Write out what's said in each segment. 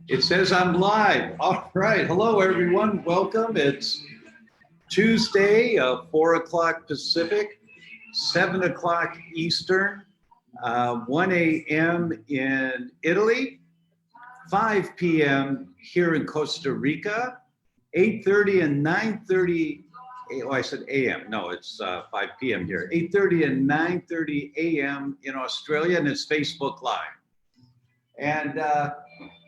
It says I'm live. All right. Hello, everyone. Welcome. It's Tuesday, 4 o'clock Pacific, 7 o'clock Eastern, 1 a.m. in Italy, 5 p.m. here in Costa Rica, 8:30 and 9:30. Oh, I said a.m. No, it's 5 p.m. here. 8:30 and 9:30 a.m. in Australia, and it's Facebook Live. And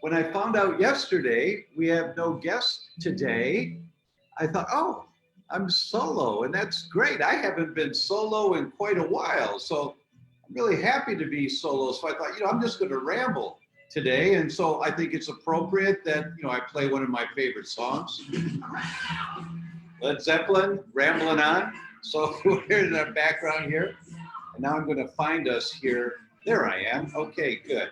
when I found out yesterday we have no guest today, I thought, oh, I'm solo, and that's great. I haven't been solo in quite a while, so I'm really happy to be solo. So I thought, I'm just going to ramble today, and so I think it's appropriate that I play one of my favorite songs, Led Zeppelin, Rambling On. So we're in the background here, and now I'm going to find us here. There I am. Okay, good.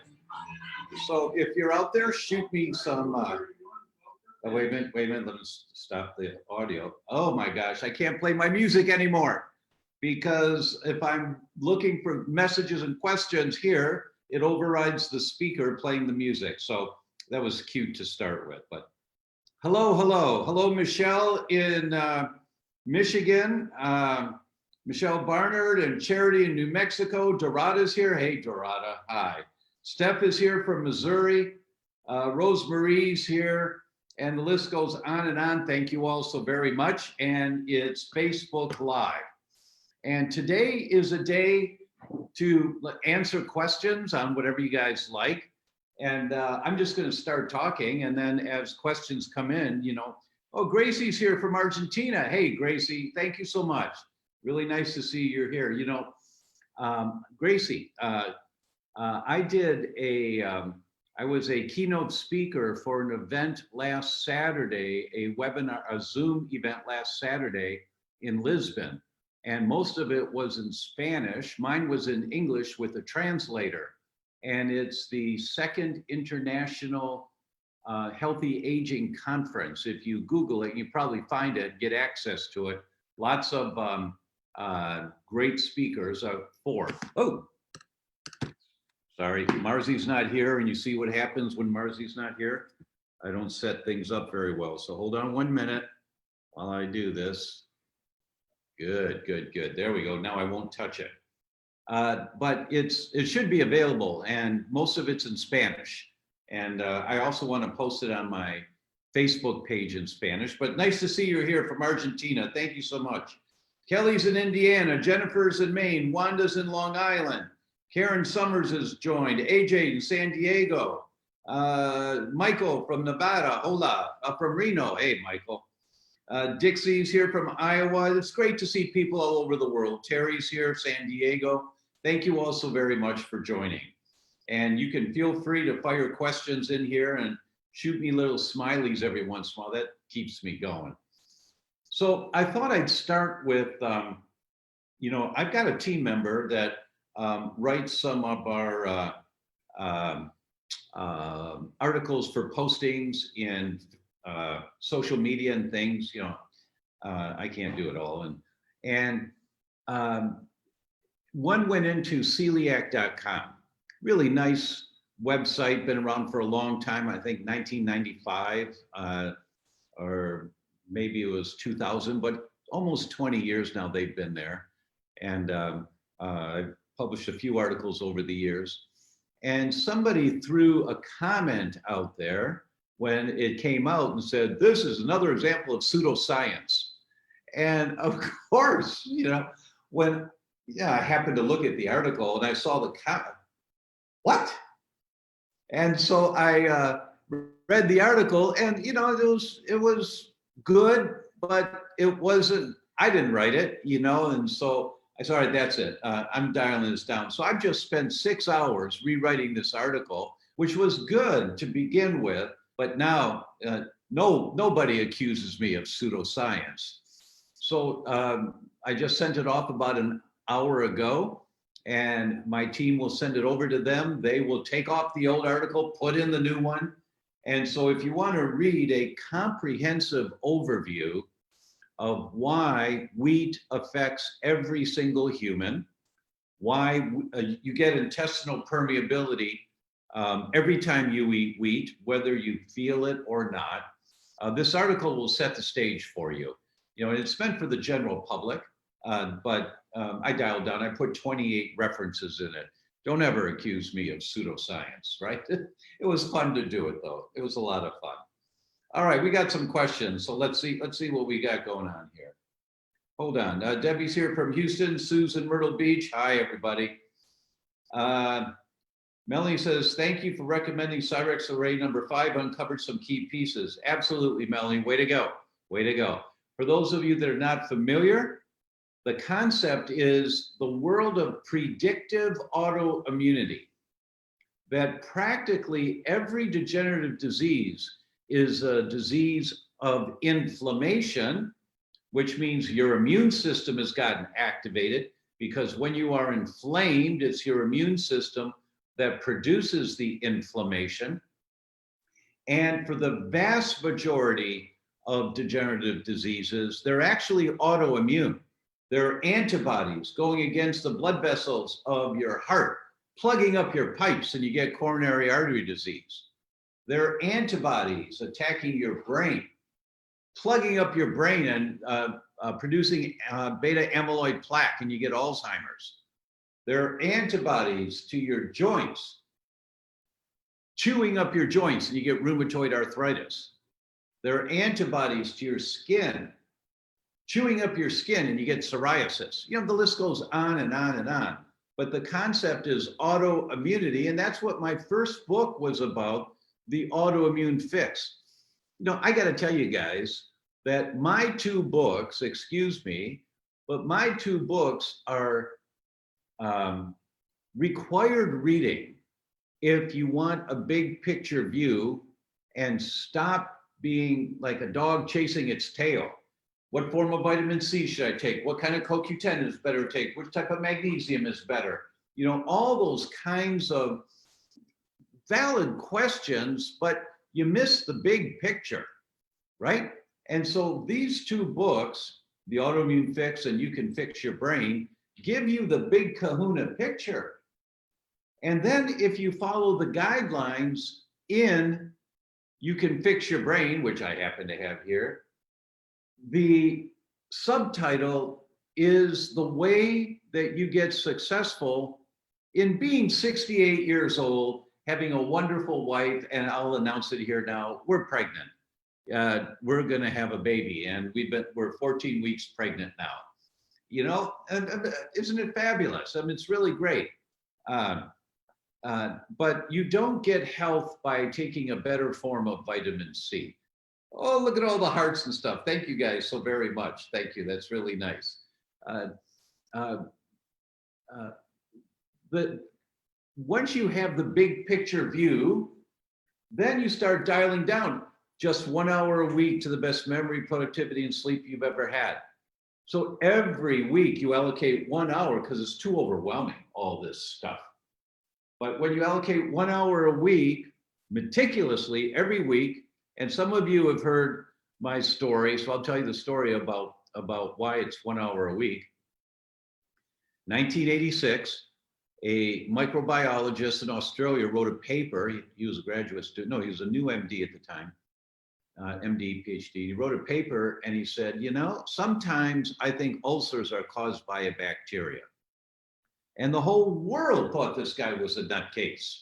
So if you're out there, shoot me some, wait a minute, let me stop the audio. Oh my gosh, I can't play my music anymore because if I'm looking for messages and questions here, it overrides the speaker playing the music. So that was cute to start with, but hello, Michelle in Michigan, Michelle Barnard and Charity in New Mexico, Dorada's here. Hey, Dorada, hi. Steph is here from Missouri. Rosemarie's here, and the list goes on and on. Thank you all so very much. And it's Facebook Live. And today is a day to answer questions on whatever you guys like. And I'm just going to start talking. And then as questions come in, oh, Gracie's here from Argentina. Hey, Gracie, thank you so much. Really nice to see you're here. Gracie, I was a keynote speaker for an event last Saturday, a webinar, a Zoom event last Saturday in Lisbon. And most of it was in Spanish. Mine was in English with a translator. And it's the second International Healthy Aging Conference. If you Google it, you probably find it, get access to it. Lots of great speakers. Sorry, Marzi's not here, and you see what happens when Marzi's not here. I don't set things up very well. So hold on 1 minute while I do this. Good. There we go. Now I won't touch it. But it should be available, and most of it's in Spanish. And I also want to post it on my Facebook page in Spanish. But nice to see you're here from Argentina. Thank you so much. Kelly's in Indiana, Jennifer's in Maine, Wanda's in Long Island. Karen Summers has joined, AJ in San Diego, Michael from Nevada, hola, from Reno, hey Michael. Dixie's here from Iowa. It's great to see people all over the world. Terry's here, San Diego. Thank you all so very much for joining. And you can feel free to fire questions in here and shoot me little smileys every once in a while. That keeps me going. So I thought I'd start with, I've got a team member that write some of our articles for postings in social media and things. I can't do it all. And one went into celiac.com. Really nice website, been around for a long time. I think 1995 or maybe it was 2000, but almost 20 years now they've been there. And I've published a few articles over the years, and somebody threw a comment out there when it came out and said, this is another example of pseudoscience. And of course, when I happened to look at the article and I saw the comment, what? And so I read the article, and it was good, but it wasn't, I didn't write it, and so I said, all right, that's it. I'm dialing this down. So I've just spent 6 hours rewriting this article, which was good to begin with, but now nobody accuses me of pseudoscience. So I just sent it off about an hour ago, and my team will send it over to them. They will take off the old article, put in the new one. And so if you want to read a comprehensive overview of why wheat affects every single human, why you get intestinal permeability every time you eat wheat, whether you feel it or not. This article will set the stage for you. You know, it's meant for the general public, but I dialed down, I put 28 references in it. Don't ever accuse me of pseudoscience, right? It was fun to do it though. It was a lot of fun. All right, we got some questions. So let's see what we got going on here. Hold on, Debbie's here from Houston, Sue's in Myrtle Beach. Hi, everybody. Melanie says, thank you for recommending Cyrex Array number 5, uncovered some key pieces. Absolutely, Melanie, way to go, way to go. For those of you that are not familiar, the concept is the world of predictive autoimmunity, that practically every degenerative disease is a disease of inflammation, which means your immune system has gotten activated, because when you are inflamed, it's your immune system that produces the inflammation. And for the vast majority of degenerative diseases, they're actually autoimmune. They're antibodies going against the blood vessels of your heart, plugging up your pipes, and you get coronary artery disease. They're antibodies attacking your brain, plugging up your brain and producing beta amyloid plaque, and you get Alzheimer's. They're antibodies to your joints, chewing up your joints, and you get rheumatoid arthritis. They're antibodies to your skin, chewing up your skin, and you get psoriasis. You know, the list goes on and on and on. But the concept is autoimmunity, and that's what my first book was about, The Autoimmune Fix. You know, I got to tell you guys that my 2 books, excuse me, but my 2 books are required reading if you want a big picture view and stop being like a dog chasing its tail. What form of vitamin C should I take? What kind of CoQ10 is better to take? Which type of magnesium is better? You know, all those kinds of valid questions, but you miss the big picture, right? And so these 2 books, The Autoimmune Fix and You Can Fix Your Brain, give you the big kahuna picture. And then if you follow the guidelines in You Can Fix Your Brain, which I happen to have here, the subtitle is The Way That You Get Successful in Being 68 years old, having a wonderful wife, and I'll announce it here now, we're pregnant. We're gonna have a baby, and we're 14 weeks pregnant now. You know, and isn't it fabulous? I mean, it's really great. But you don't get health by taking a better form of vitamin C. Oh, look at all the hearts and stuff. Thank you guys so very much. Thank you. That's really nice. Once you have the big picture view, then you start dialing down just 1 hour a week to the best memory, productivity, and sleep you've ever had. So every week you allocate 1 hour, because it's too overwhelming, all this stuff. But when you allocate 1 hour a week, meticulously every week, and some of you have heard my story, so I'll tell you the story about why it's 1 hour a week. 1986, a microbiologist in Australia wrote a paper. He was a graduate student. No, he was a new MD at the time, MD, PhD. He wrote a paper and he said, you know, sometimes I think ulcers are caused by a bacteria. And the whole world thought this guy was a nutcase.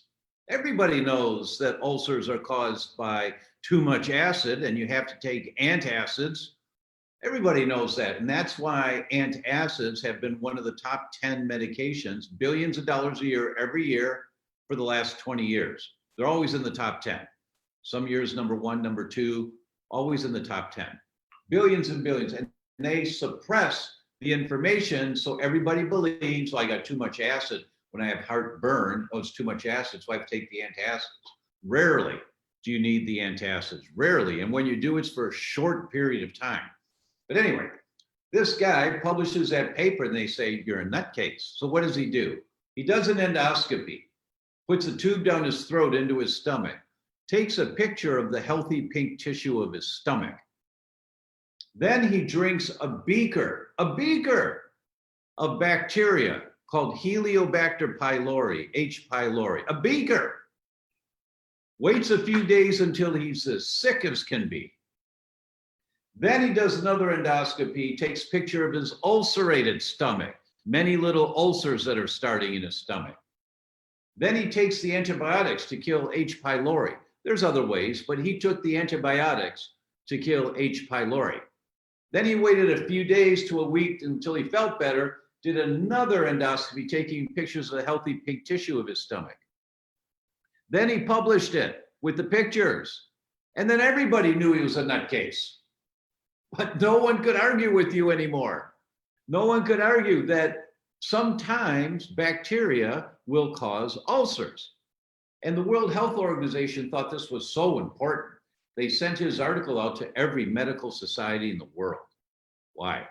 Everybody knows that ulcers are caused by too much acid and you have to take antacids. Everybody knows that. And that's why antacids have been one of the top 10 medications, billions of dollars a year, every year for the last 20 years. They're always in the top 10. Some years, number 1, number 2, always in the top 10. Billions and billions. And they suppress the information so everybody believes, well, I got too much acid. When I have heartburn, oh, it's too much acid, so I have to take the antacids. Rarely do you need the antacids, rarely. And when you do, it's for a short period of time. But anyway, this guy publishes that paper and they say, you're a nutcase. So what does he do? He does an endoscopy, puts a tube down his throat into his stomach, takes a picture of the healthy pink tissue of his stomach. Then he drinks a beaker of bacteria called Heliobacter pylori, H. pylori, a beaker. waits a few days until he's as sick as can be. Then he does another endoscopy, takes a picture of his ulcerated stomach, many little ulcers that are starting in his stomach. Then he takes the antibiotics to kill H. pylori. There's other ways, but he took the antibiotics to kill H. pylori. Then he waited a few days to a week until he felt better, did another endoscopy, taking pictures of the healthy pink tissue of his stomach. Then he published it with the pictures. And then everybody knew he was a nutcase. But no one could argue with you anymore. No one could argue that sometimes bacteria will cause ulcers. And the World Health Organization thought this was so important. They sent his article out to every medical society in the world. Why?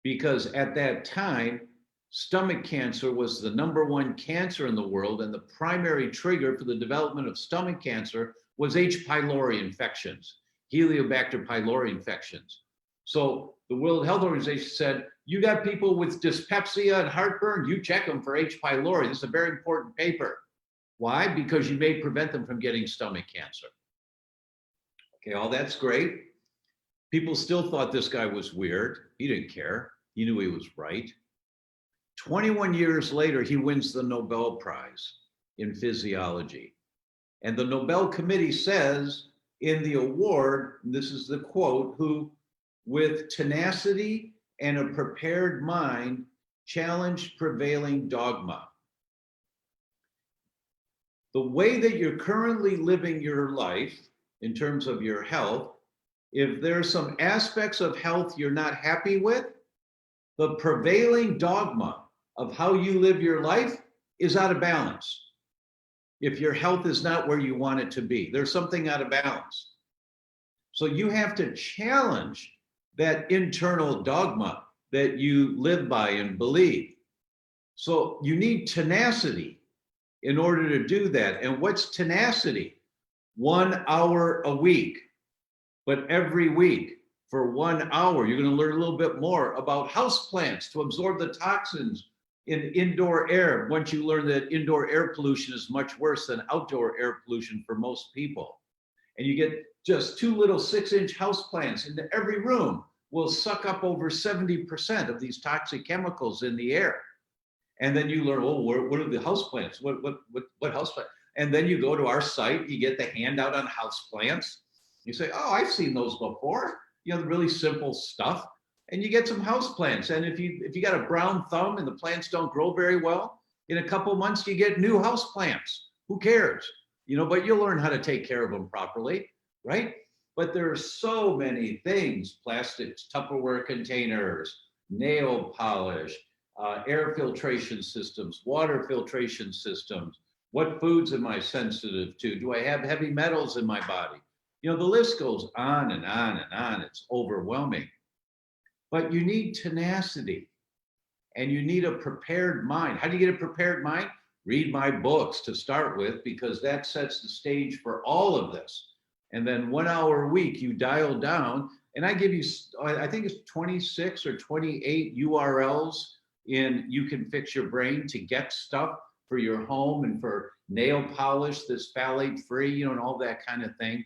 Because at that time, stomach cancer was the #1 cancer in the world, and the primary trigger for the development of stomach cancer was H. pylori infections, Helicobacter pylori infections. So the World Health Organization said, you got people with dyspepsia and heartburn, you check them for H. pylori. This is a very important paper. Why? Because you may prevent them from getting stomach cancer. Okay, all that's great. People still thought this guy was weird. He didn't care. He knew he was right. 21 years later, he wins the Nobel Prize in physiology. And the Nobel Committee says in the award, and this is the quote, who with tenacity and a prepared mind challenged prevailing dogma. The way that you're currently living your life in terms of your health, if there's some aspects of health you're not happy with, the prevailing dogma of how you live your life is out of balance. If your health is not where you want it to be, there's something out of balance. So you have to challenge that internal dogma that you live by and believe. So you need tenacity in order to do that. And what's tenacity? 1 hour a week, but every week for 1 hour, you're going to learn a little bit more about houseplants to absorb the toxins in indoor air. Once you learn that indoor air pollution is much worse than outdoor air pollution for most people. And you get just 2 little 6-inch houseplants into every room will suck up over 70% of these toxic chemicals in the air. And then you learn, oh, what are the houseplants? What houseplant? And then you go to our site, you get the handout on houseplants. You say, oh, I've seen those before. You know, the really simple stuff. And you get some houseplants. And if you got a brown thumb and the plants don't grow very well, in a couple months you get new houseplants. Who cares? You know, but you'll learn how to take care of them properly, right? But there are so many things: plastics, Tupperware containers, nail polish, air filtration systems, water filtration systems. What foods am I sensitive to? Do I have heavy metals in my body? You know, the list goes on and on and on. It's overwhelming. But you need tenacity and you need a prepared mind. How do you get a prepared mind? Read my books to start with, because that sets the stage for all of this. And then 1 hour a week, you dial down, and I give you, I think it's 26 or 28 URLs in You Can Fix Your Brain to get stuff for your home and for nail polish that's phthalate free, you know, and all that kind of thing.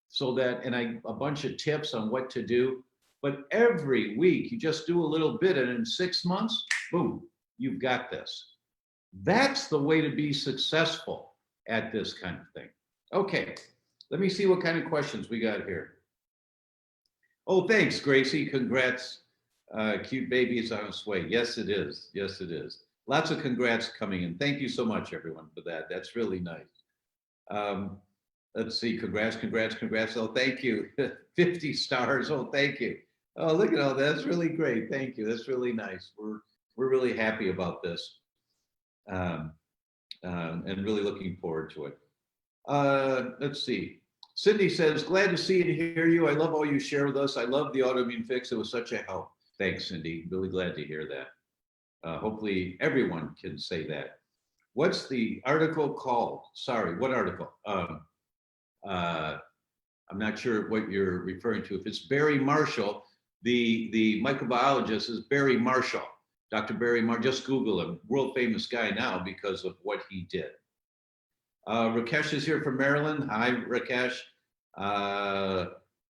So that, and a bunch of tips on what to do. But every week you just do a little bit, and in 6 months, boom, you've got this. That's the way to be successful at this kind of thing. Okay, let me see what kind of questions we got here. Oh, thanks, Gracie. Congrats. Cute baby is on its way. Yes, it is. Yes, it is. Lots of congrats coming in. Thank you so much, everyone, for that. That's really nice. Let's see. Congrats, congrats, congrats. Oh, thank you. 50 stars. Oh, thank you. Oh, look at all that. That's really great. Thank you. That's really nice. We're really happy about this. And really looking forward to it. Let's see. Cindy says, glad to see and hear you. I love all you share with us. I love the autoimmune fix. It was such a help. Thanks, Cindy. Really glad to hear that. Hopefully everyone can say that. What's the article called? Sorry, what article? I'm not sure what you're referring to. If it's Barry Marshall, the microbiologist is Barry Marshall. Dr. Barry Marshall, just Google him, world famous guy now because of what he did. Rakesh is here from Maryland. Hi, Rakesh.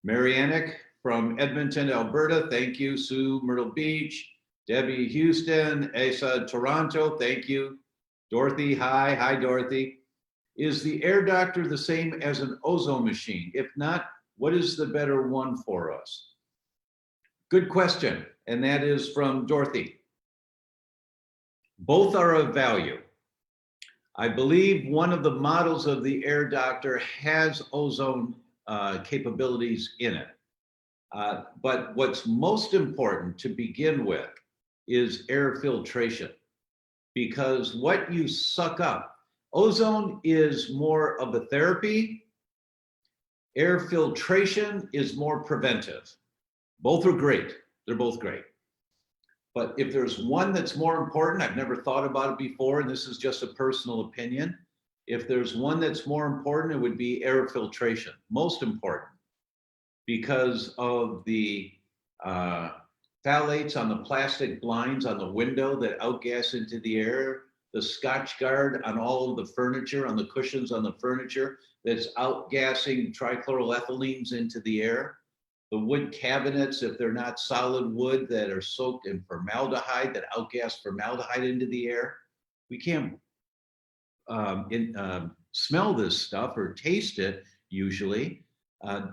Marianic from Edmonton, Alberta. Thank you. Sue, Myrtle Beach. Debbie, Houston. Asa, Toronto. Thank you. Dorothy, hi. Hi, Dorothy. Is the Air Doctor the same as an ozone machine? If not, what is the better one for us? Good question. And that is from Dorothy. Both are of value. I believe one of the models of the Air Doctor has ozone capabilities in it. But what's most important to begin with is air filtration, because what you suck up, ozone is more of a therapy, air filtration is more preventive. Both are great, they're both great. But if there's one that's more important, I've never thought about it before, and this is just a personal opinion. If there's one that's more important, it would be air filtration, most important, because of the phthalates on the plastic blinds on the window that outgas into the air, the Scotch guard on all of the furniture, on the cushions on the furniture, that's outgassing trichloroethylenes into the air. The wood cabinets, if they're not solid wood, that are soaked in formaldehyde, that outgas formaldehyde into the air. We can't smell this stuff or taste it usually,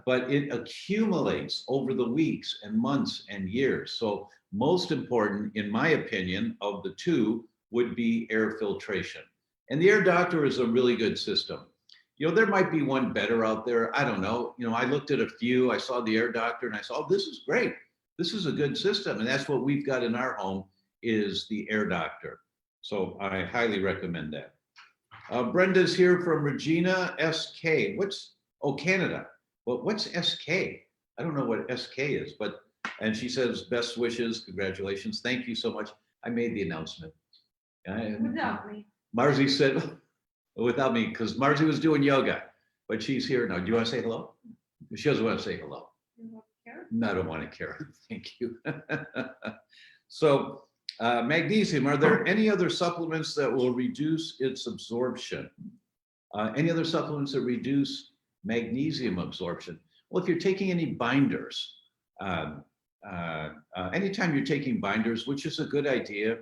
but it accumulates over the weeks and months and years. So most important, in my opinion, of the two would be air filtration. And the Air Doctor is a really good system. You know, there might be one better out there. I don't know. You know, I looked at a few, I saw the Air Doctor and I saw, oh, this is great. This is a good system. And that's what we've got in our home is the Air Doctor. So I highly recommend that. Brenda's here from Regina, SK. Canada. Well, what's SK? I don't know what SK is, and she says, best wishes, congratulations. Thank you so much. I made the announcement. Without me. Marzi said, without me, because Marzi was doing yoga, but she's here now. Do you want to say hello? She doesn't want to say hello. No, I don't want to care. Thank you. So magnesium, are there any other supplements that will reduce its absorption? Any other supplements that reduce magnesium absorption? Well, if you're taking any binders, anytime you're taking binders, which is a good idea,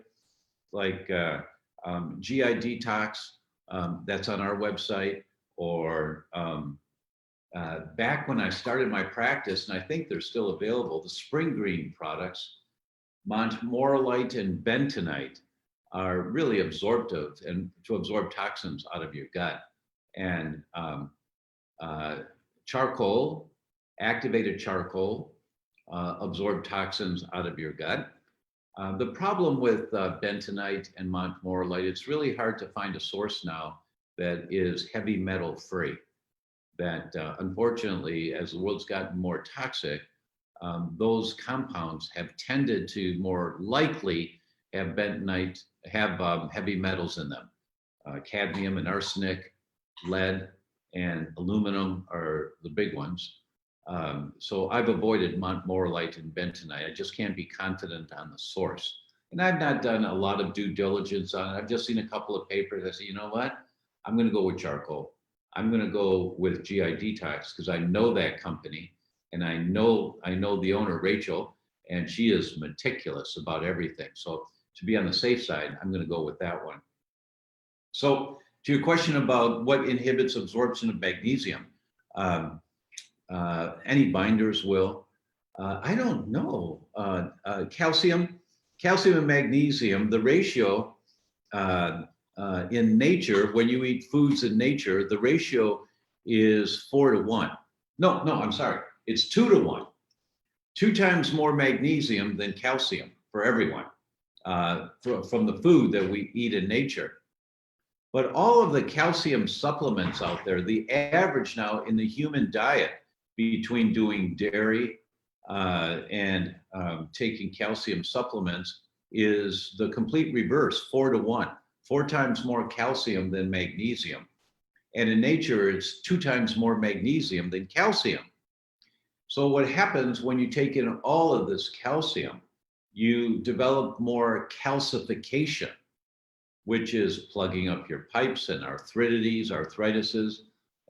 like GI Detox, that's on our website, or back when I started my practice, and I think they're still available, the Spring Green products, Montmorillite and bentonite are really absorptive and to absorb toxins out of your gut. And charcoal, activated charcoal, absorb toxins out of your gut. The problem with bentonite and Montmorillite, it's really hard to find a source now that is heavy metal free. That unfortunately, as the world's gotten more toxic, those compounds have tended to more likely have bentonite, have heavy metals in them. Cadmium and arsenic, lead and aluminum are the big ones. So I've avoided Montmorillite and bentonite. I just can't be confident on the source. And I've not done a lot of due diligence on it. I've just seen a couple of papers. I say, you know what? I'm going to go with charcoal. I'm going to go with GI Detox because I know that company, and I know the owner, Rachel, and she is meticulous about everything. So to be on the safe side, I'm going to go with that one. So to your question about what inhibits absorption of magnesium, any binders will. I don't know. Calcium and magnesium, the ratio in nature, when you eat foods in nature, the ratio is 4-to-1. No, I'm sorry. It's 2-to-1. 2 times more magnesium than calcium for everyone from the food that we eat in nature. But all of the calcium supplements out there, the average now in the human diet between doing dairy and taking calcium supplements is the complete reverse, 4-to-1, 4 times more calcium than magnesium. And in nature, it's 2 times more magnesium than calcium. So what happens when you take in all of this calcium, you develop more calcification. which is plugging up your pipes and arthritises.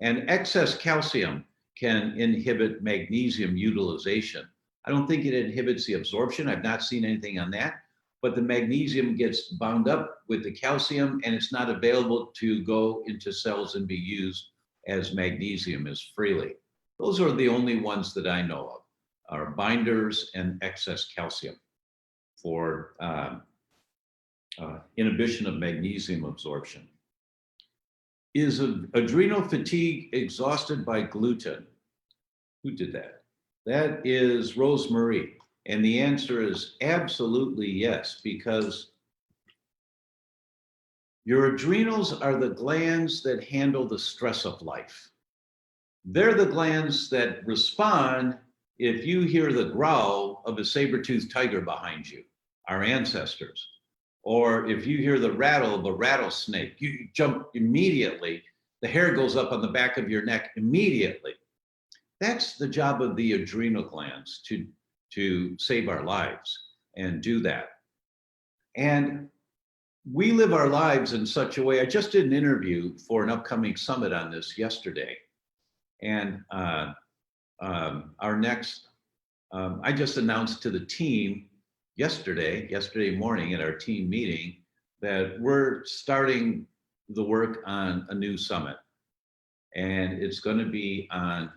And excess calcium can inhibit magnesium utilization. I don't think it inhibits the absorption. I've not seen anything on that, but the magnesium gets bound up with the calcium and it's not available to go into cells and be used as magnesium is freely. Those are the only ones that I know of, are binders and excess calcium for inhibition of magnesium absorption. Is adrenal fatigue exhausted by gluten? Who did that? That is Rosemary. And the answer is absolutely yes, because your adrenals are the glands that handle the stress of life. They're the glands that respond if you hear the growl of a saber-toothed tiger behind you, our ancestors. Or if you hear the rattle of a rattlesnake, you jump immediately. The hair goes up on the back of your neck immediately. That's the job of the adrenal glands, to save our lives and do that. And we live our lives in such a way. I just did an interview for an upcoming summit on this yesterday. And our next, I just announced to the team yesterday morning at our team meeting, that we're starting the work on a new summit. And it's going to be on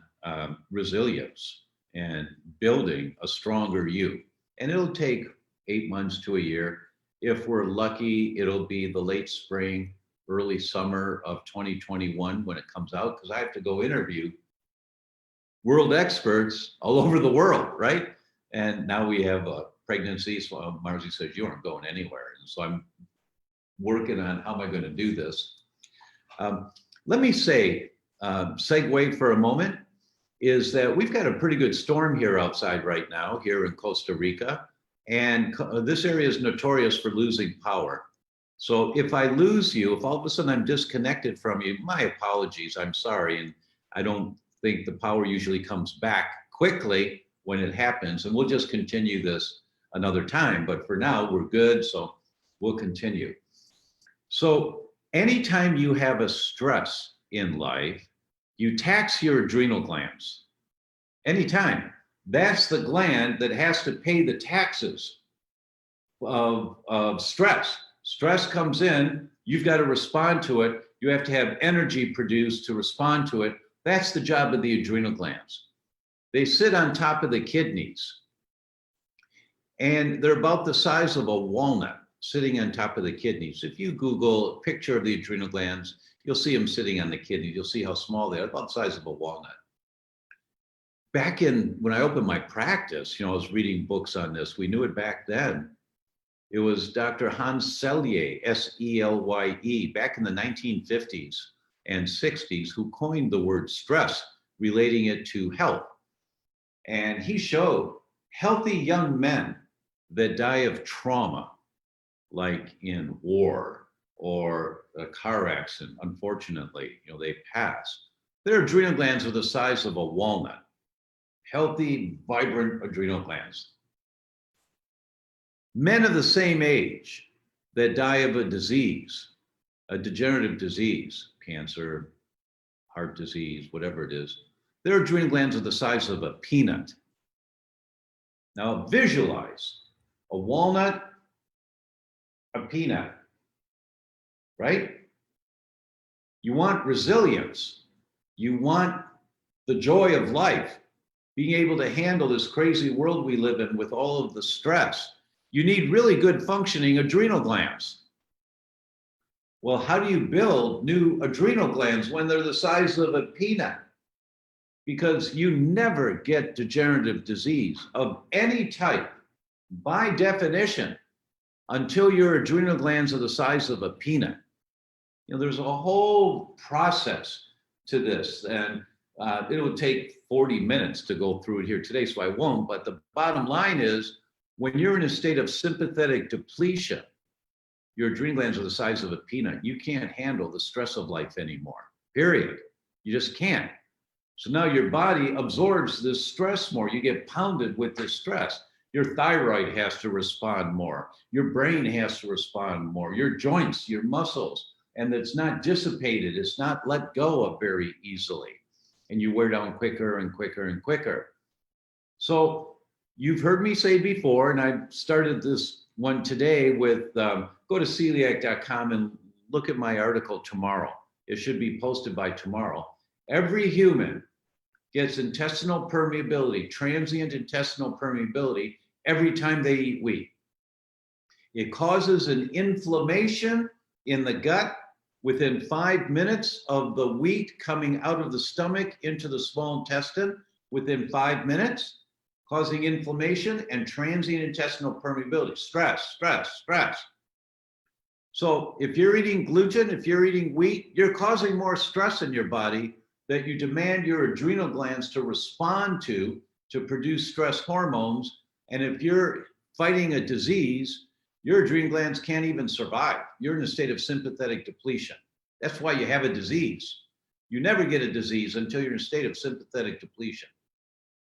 resilience and building a stronger you. And it'll take 8 months to a year. If we're lucky, it'll be the late spring, early summer of 2021 when it comes out, because I have to go interview world experts all over the world, right? And now we have pregnancy, so Marzi says, you aren't going anywhere. And so I'm working on how am I going to do this. Let me say, segue for a moment, is that we've got a pretty good storm here outside right now, here in Costa Rica. And this area is notorious for losing power. So if I lose you, if all of a sudden I'm disconnected from you, my apologies, I'm sorry. And I don't think the power usually comes back quickly when it happens. And we'll just continue this another time. But for now, we're good. So we'll continue. So anytime you have a stress in life, you tax your adrenal glands. Anytime. That's the gland that has to pay the taxes of stress. Stress comes in, you've got to respond to it. You have to have energy produced to respond to it. That's the job of the adrenal glands. They sit on top of the kidneys. And they're about the size of a walnut sitting on top of the kidneys. If you Google a picture of the adrenal glands, you'll see them sitting on the kidneys. You'll see how small they are, about the size of a walnut. Back when I opened my practice, I was reading books on this. We knew it back then. It was Dr. Hans Selye, S-E-L-Y-E, back in the 1950s and 60s, who coined the word stress, relating it to health. And he showed healthy young men that die of trauma, like in war or a car accident, unfortunately, they pass. Their adrenal glands are the size of a walnut. Healthy, vibrant adrenal glands. Men of the same age that die of a disease, a degenerative disease, cancer, heart disease, whatever it is, their adrenal glands are the size of a peanut. Now visualize a walnut, a peanut, right? You want resilience. You want the joy of life, being able to handle this crazy world we live in with all of the stress. You need really good functioning adrenal glands. Well, how do you build new adrenal glands when they're the size of a peanut? Because you never get degenerative disease of any type, by definition, until your adrenal glands are the size of a peanut. There's a whole process to this, and it will take 40 minutes to go through it here today, so I won't. But the bottom line is, when you're in a state of sympathetic depletion, your adrenal glands are the size of a peanut. You can't handle the stress of life anymore, period. You just can't. So now your body absorbs this stress more. You get pounded with this stress. Your thyroid has to respond more. Your brain has to respond more. Your joints, your muscles, and it's not dissipated. It's not let go of very easily. And you wear down quicker and quicker and quicker. So you've heard me say before, and I started this one today with go to celiac.com and look at my article tomorrow. It should be posted by tomorrow. Every human gets intestinal permeability, transient intestinal permeability, every time they eat wheat. It causes an inflammation in the gut within 5 minutes of the wheat coming out of the stomach into the small intestine, within 5 minutes, causing inflammation and transient intestinal permeability. Stress, stress, stress. So if you're eating gluten, if you're eating wheat, you're causing more stress in your body that you demand your adrenal glands to respond to produce stress hormones. And if you're fighting a disease, your adrenal glands can't even survive. You're in a state of sympathetic depletion. That's why you have a disease. You never get a disease until you're in a state of sympathetic depletion.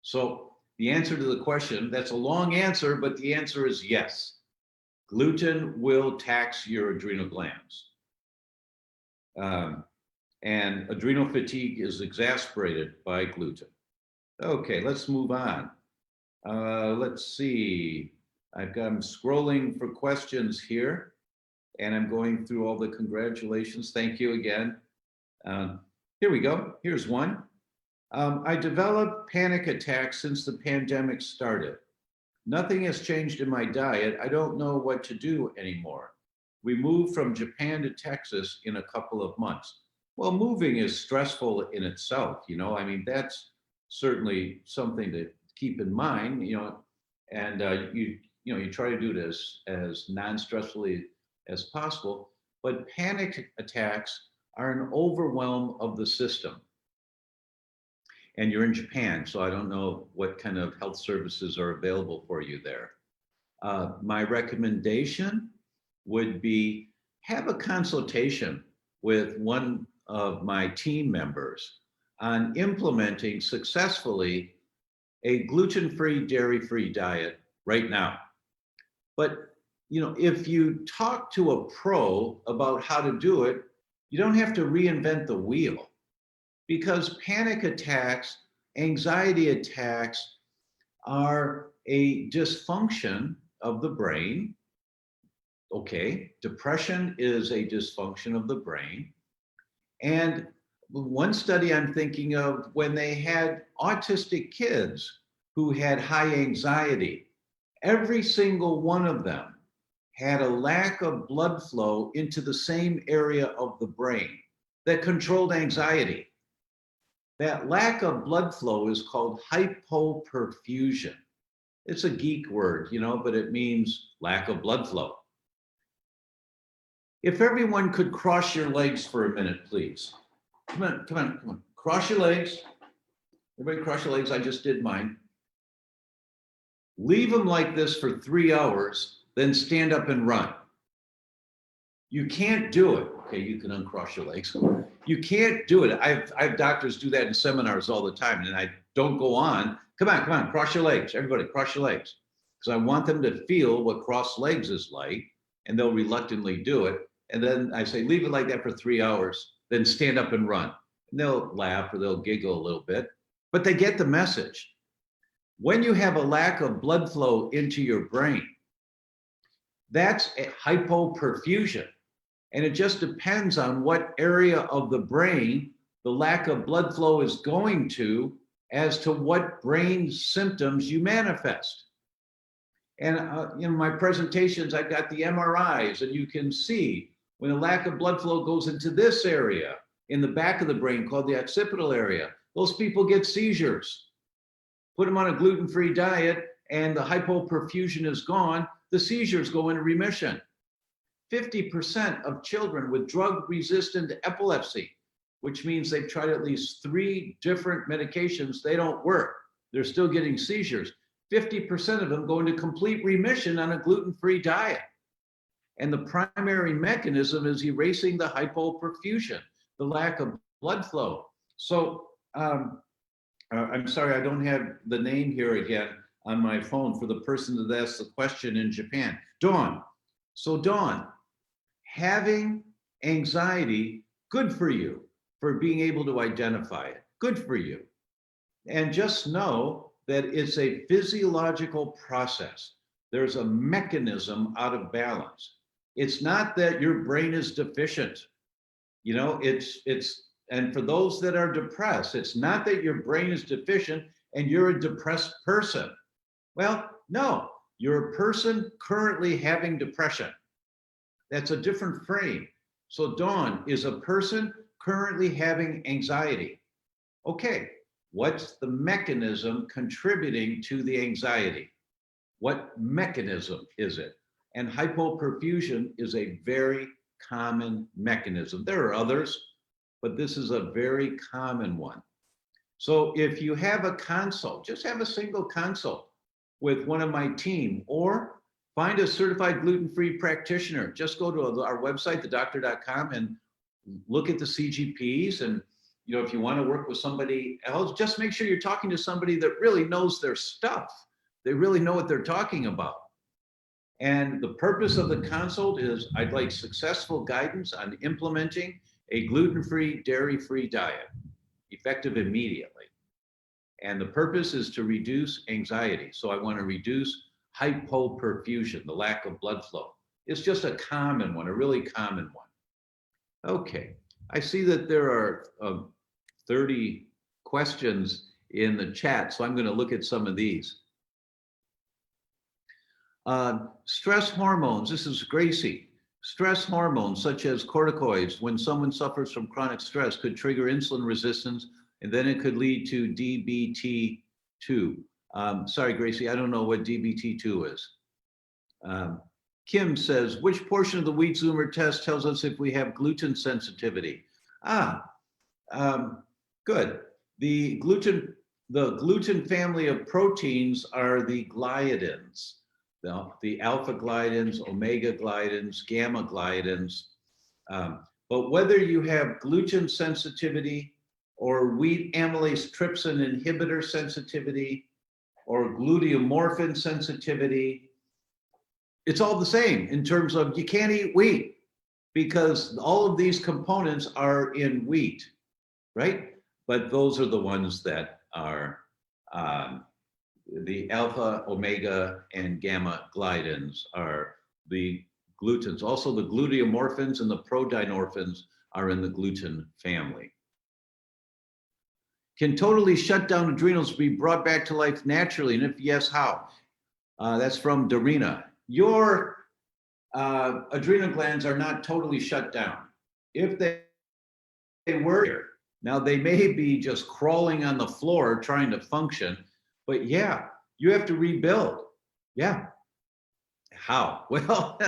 So the answer to the question, that's a long answer, but the answer is yes. Gluten will tax your adrenal glands. And adrenal fatigue is exacerbated by gluten. Okay, let's move on. Let's see. I'm scrolling for questions here, and I'm going through all the congratulations. Thank you again. Here we go. Here's one. I developed panic attacks since the pandemic started. Nothing has changed in my diet. I don't know what to do anymore. We moved from Japan to Texas in a couple of months. Well, moving is stressful in itself, you know. I mean, that's certainly something to keep in mind, you know, and you try to do it as non-stressfully as possible. But panic attacks are an overwhelm of the system. And you're in Japan, so I don't know what kind of health services are available for you there. My recommendation would be have a consultation with one of my team members on implementing successfully a gluten-free, dairy-free diet right now. But you know, if you talk to a pro about how to do it, you don't have to reinvent the wheel, because panic attacks, anxiety attacks are a dysfunction of the brain. Okay, depression is a dysfunction of the brain. And one study I'm thinking of, when they had autistic kids who had high anxiety, every single one of them had a lack of blood flow into the same area of the brain that controlled anxiety. That lack of blood flow is called hypoperfusion. It's a geek word, you know, but it means lack of blood flow. If everyone could cross your legs for a minute, please. Come on, come on, come on. Cross your legs. Everybody cross your legs. I just did mine. Leave them like this for 3 hours, then stand up and run. You can't do it. Okay, you can uncross your legs. You can't do it. I have doctors do that in seminars all the time, and I don't go on. Come on, cross your legs. Everybody, cross your legs. Because I want them to feel what crossed legs is like, and they'll reluctantly do it. And then I say, leave it like that for 3 hours, then stand up and run. And they'll laugh or they'll giggle a little bit, but they get the message. When you have a lack of blood flow into your brain, that's a hypoperfusion. And it just depends on what area of the brain the lack of blood flow is going to as to what brain symptoms you manifest. And in my presentations, I've got the MRIs, and you can see when a lack of blood flow goes into this area in the back of the brain called the occipital area, those people get seizures. Put them on a gluten-free diet and the hypoperfusion is gone, the seizures go into remission. 50% of children with drug-resistant epilepsy, which means they've tried at least 3 different medications, they don't work. They're still getting seizures. 50% of them go into complete remission on a gluten-free diet. And the primary mechanism is erasing the hypoperfusion, the lack of blood flow. So I'm sorry, I don't have the name here again. on my phone for the person that asked the question in Japan. Dawn. So Dawn, having anxiety, good for you for being able to identify it. Good for you. And just know that it's a physiological process. There's a mechanism out of balance. It's not that your brain is deficient. You know, and for those that are depressed, it's not that your brain is deficient and you're a depressed person. Well, no, you're a person currently having depression. That's a different frame. So Dawn is a person currently having anxiety. Okay, what's the mechanism contributing to the anxiety? What mechanism is it? And hypoperfusion is a very common mechanism. There are others, but this is a very common one. So if you have a consult, just have a single consult with one of my team, or find a certified gluten-free practitioner. Just go to our website, theDr.com, and look at the CGPs. And you know, if you want to work with somebody else, just make sure you're talking to somebody that really knows their stuff. They really know what they're talking about. And the purpose of the consult is I'd like successful guidance on implementing a gluten-free, dairy-free diet, effective immediately. And the purpose is to reduce anxiety. So I want to reduce hypoperfusion, the lack of blood flow. It's just a common one, a really common one. Okay, I see that there are 30 questions in the chat, so I'm going to look at some of these. Stress hormones, this is Gracie. Stress hormones such as corticoids, when someone suffers from chronic stress, could trigger insulin resistance, and then it could lead to DBT2. Sorry, Gracie, I don't know what DBT2 is. Kim says, which portion of the wheat zoomer test tells us if we have gluten sensitivity? Good. The gluten family of proteins are the gliadins, the alpha gliadins, omega gliadins, gamma gliadins. But whether you have gluten sensitivity or wheat amylase trypsin inhibitor sensitivity or gluteomorphin sensitivity, it's all the same in terms of you can't eat wheat because all of these components are in wheat, right? But those are the ones that are the alpha, omega, and gamma gliadins are the glutens. Also, the gluteomorphins and the prodynorphins are in the gluten family. Can totally shut down adrenals be brought back to life naturally? And if yes, how? That's from Darina. Your adrenal glands are not totally shut down. If they were here, now they may be just crawling on the floor trying to function, but yeah, you have to rebuild. Yeah. How? Well,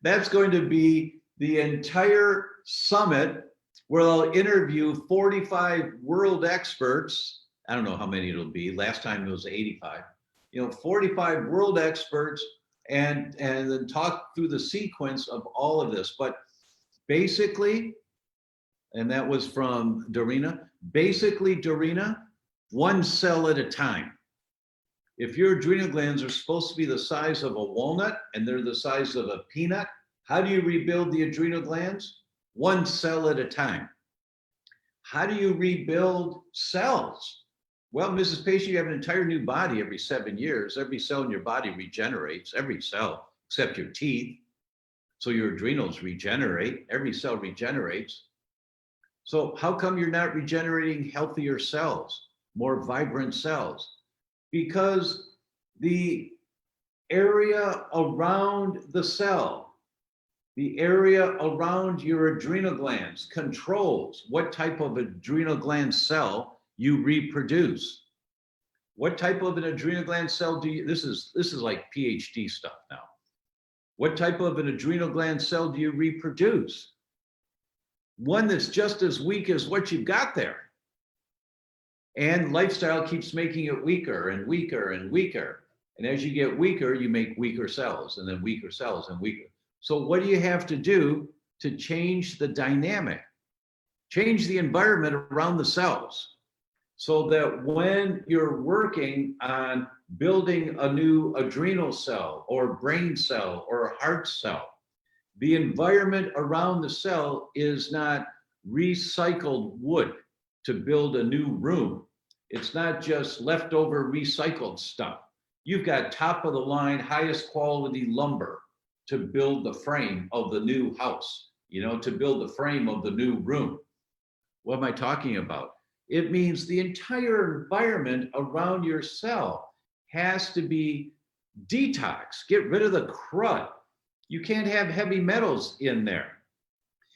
that's going to be the entire summit where I'll interview 45 world experts. I don't know how many it'll be. Last time it was 85. 45 world experts and then talk through the sequence of all of this. But basically, and that was from Darina, basically, Darina, one cell at a time. If your adrenal glands are supposed to be the size of a walnut and they're the size of a peanut, how do you rebuild the adrenal glands? One cell at a time. How do you rebuild cells? Well, Mrs. Patient, you have an entire new body every 7 years. Every cell in your body regenerates, every cell, except your teeth. So your adrenals regenerate, every cell regenerates. So how come you're not regenerating healthier cells, more vibrant cells? Because the area around the cell, the area around your adrenal glands controls what type of adrenal gland cell you reproduce. What type of an adrenal gland cell do you, this is like PhD stuff now. What type of an adrenal gland cell do you reproduce? One that's just as weak as what you've got there. And lifestyle keeps making it weaker and weaker and weaker. And as you get weaker, you make weaker cells and then weaker cells and weaker. So what do you have to do to change the dynamic? Change the environment around the cells. so that when you're working on building a new adrenal cell or brain cell or heart cell, the environment around the cell is not recycled wood to build a new room. It's not just leftover recycled stuff. You've got top of the line, highest quality lumber to build the frame of the new house, to build the frame of the new room. What am I talking about? It means the entire environment around your cell has to be detox. Get rid of the crud. You can't have heavy metals in there.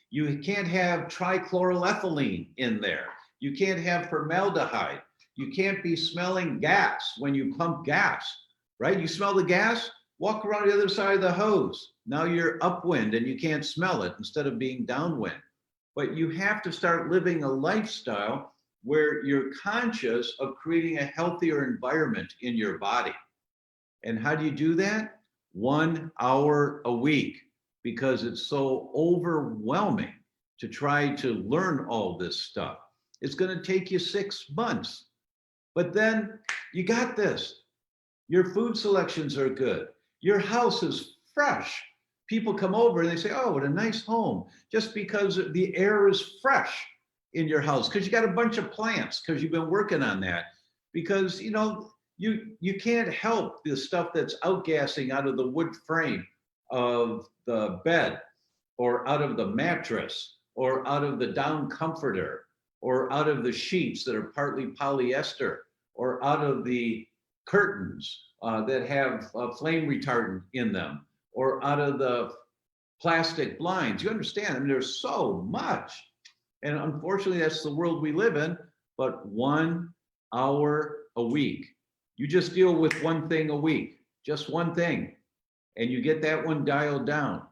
You can't have trichloroethylene in there. You can't have formaldehyde. You can't be smelling gas when you pump gas, right? You smell the gas, walk around the other side of the hose. Now you're upwind and you can't smell it instead of being downwind. But you have to start living a lifestyle where you're conscious of creating a healthier environment in your body. And how do you do that? 1 hour a week, because it's so overwhelming to try to learn all this stuff. It's going to take you 6 months, but then you got this. Your food selections are good. Your house is fresh. People come over and they say, oh, what a nice home, just because the air is fresh in your house, because you got a bunch of plants, because you've been working on that, because you can't help the stuff that's outgassing out of the wood frame of the bed, or out of the mattress, or out of the down comforter, or out of the sheets that are partly polyester, or out of the curtains that have flame retardant in them, or out of the plastic blinds. You understand, I mean, there's so much. And unfortunately, that's the world we live in, but 1 hour a week. You just deal with one thing a week, just one thing, and you get that one dialed down.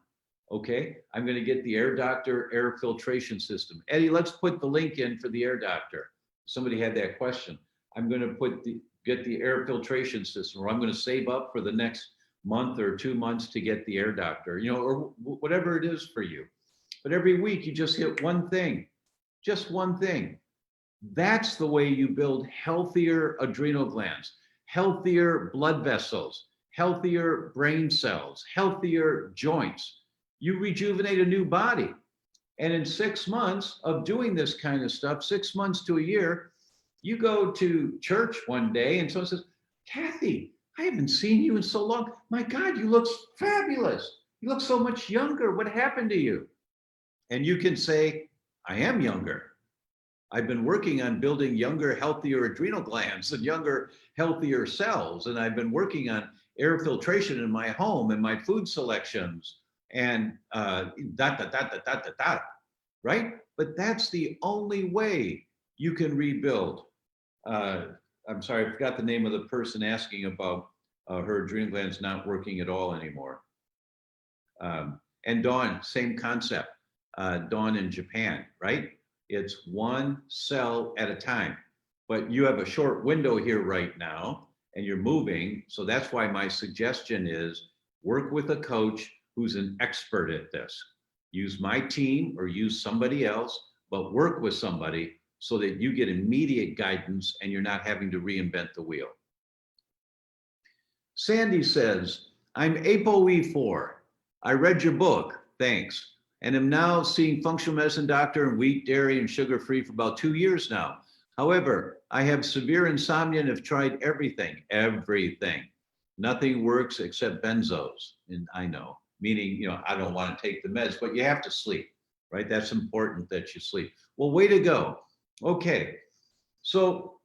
Okay, I'm going to get the Air Doctor air filtration system. Eddie, let's put the link in for the Air Doctor. Somebody had that question. I'm going to get the air filtration system, or I'm going to save up for the next month or 2 months to get the Air Doctor, or whatever it is for you. But every week you just hit one thing, just one thing. That's the way you build healthier adrenal glands, healthier blood vessels, healthier brain cells, healthier joints. You rejuvenate a new body. And in 6 months of doing this kind of stuff, 6 months to a year, you go to church one day and someone says, Kathy, I haven't seen you in so long. My God, you look fabulous. You look so much younger. What happened to you? And you can say, I am younger. I've been working on building younger, healthier adrenal glands and younger, healthier cells. And I've been working on air filtration in my home and my food selections and right? But that's the only way you can rebuild. I'm sorry, I forgot the name of the person asking about her adrenal glands not working at all anymore. And Dawn, same concept. Dawn in Japan, right? It's one cell at a time. But you have a short window here right now, and you're moving. So that's why my suggestion is work with a coach who's an expert at this. Use my team or use somebody else, but work with somebody so that you get immediate guidance and you're not having to reinvent the wheel. Sandy says, I'm ApoE4. I read your book, thanks, and am now seeing functional medicine doctor in wheat, dairy, and sugar-free for about 2 years now. However, I have severe insomnia and have tried everything. Nothing works except benzos, and I know, meaning, I don't want to take the meds, but you have to sleep, right? That's important that you sleep. Well, way to go. Okay, so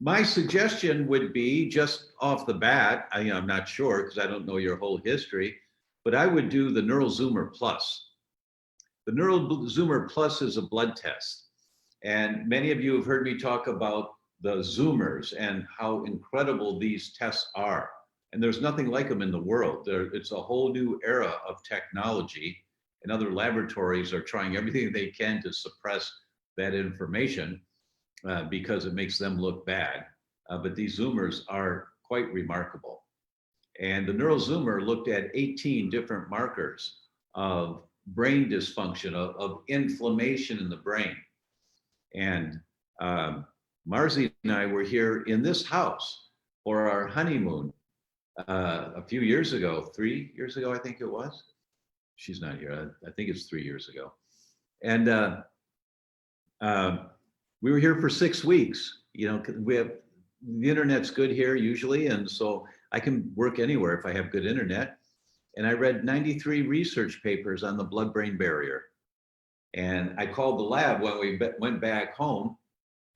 my suggestion would be, just off the bat, I'm not sure because I don't know your whole history, but I would do the NeuroZoomer Plus. The NeuroZoomer Plus is a blood test. And many of you have heard me talk about the Zoomers and how incredible these tests are. And there's nothing like them in the world. It's a whole new era of technology, and other laboratories are trying everything they can to suppress that information because it makes them look bad. But these Zoomers are quite remarkable. And the NeuroZoomer looked at 18 different markers of brain dysfunction, of inflammation in the brain. And Marzi and I were here in this house for our honeymoon a few years ago, 3 years ago, I think it was. She's not here. I think it's 3 years ago. And we were here for 6 weeks. You know, we have the internet's good here usually, and so I can work anywhere if I have good internet. And I read 93 research papers on the blood-brain barrier. And I called the lab when we went back home,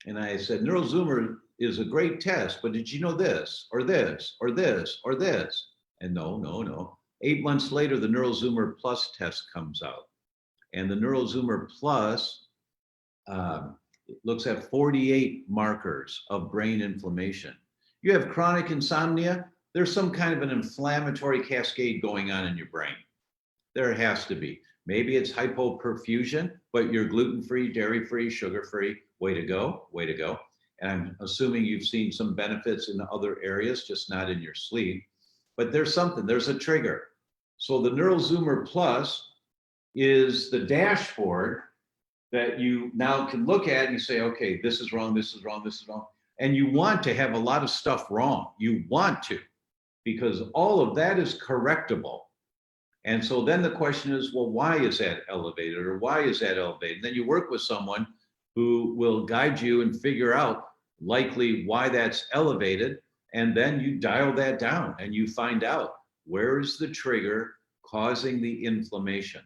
and I said, NeuroZoomer is a great test, but did you know this, or this, or this, or this? And no. 8 months later, the NeuroZoomer Plus test comes out. And the NeuroZoomer Plus looks at 48 markers of brain inflammation. You have chronic insomnia, there's some kind of an inflammatory cascade going on in your brain. There has to be. Maybe it's hypoperfusion, but you're gluten-free, dairy-free, sugar-free. Way to go, way to go. And I'm assuming you've seen some benefits in other areas, just not in your sleep. But there's something, there's a trigger. So the NeuroZoomer Plus is the dashboard that you now can look at and you say, okay, this is wrong, this is wrong, this is wrong. And you want to have a lot of stuff wrong. You want to, because all of that is correctable. And so then the question is, well, why is that elevated, or why is that elevated? And then you work with someone who will guide you and figure out likely why that's elevated. And then you dial that down and you find out where is the trigger causing the inflammation.